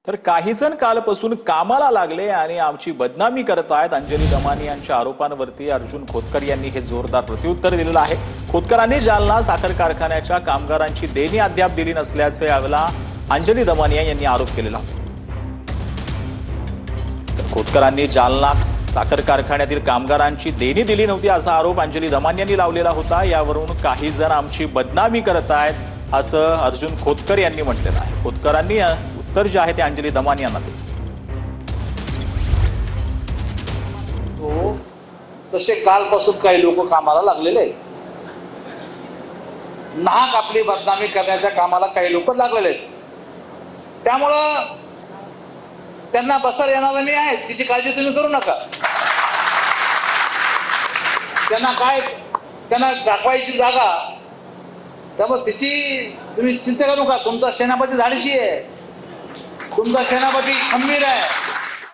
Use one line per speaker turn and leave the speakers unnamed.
तर काही जण कालपासून कामाला लागले आणि आमची बदनामी करत आहेत. अंजली दमानी यांच्या आरोपांवरती अर्जुन खोतकर यांनी हे जोरदार प्रत्युत्तर दिलेलं आहे. खोतकरांनी जालना साखर कारखान्याच्या कामगारांची देणी अद्याप दिली नसल्याचे यावेळेला अंजली दमानिया यांनी आरोप केलेला होता. खोतकरांनी जालना साखर कारखान्यातील कामगारांची देणी दिली नव्हती असा आरोप अंजली दमानिया यांनी लावलेला होता. यावरून काही जण आमची बदनामी करत आहेत असं अर्जुन खोतकर यांनी म्हटलेलं आहे. खोतकरांनी उत्तर जे आहे ते अंजली दमानिया यांना दिले.
तसे कालपासून काही लोक कामाला लागलेले आहेत. नाहक आपली बदनामी करण्याच्या कामाला काही लोक लागलेले आहेत. त्यामुळं त्यांना बसर येणार नाही आहे, तिची काळजी तुम्ही करू नका. त्यांना दाखवायची जागा, त्यामुळे तिची तुम्ही चिंता करू नका. तुमचा सेनापती धाडशी आहे, तुमचा सेनापती खंबीर आहे.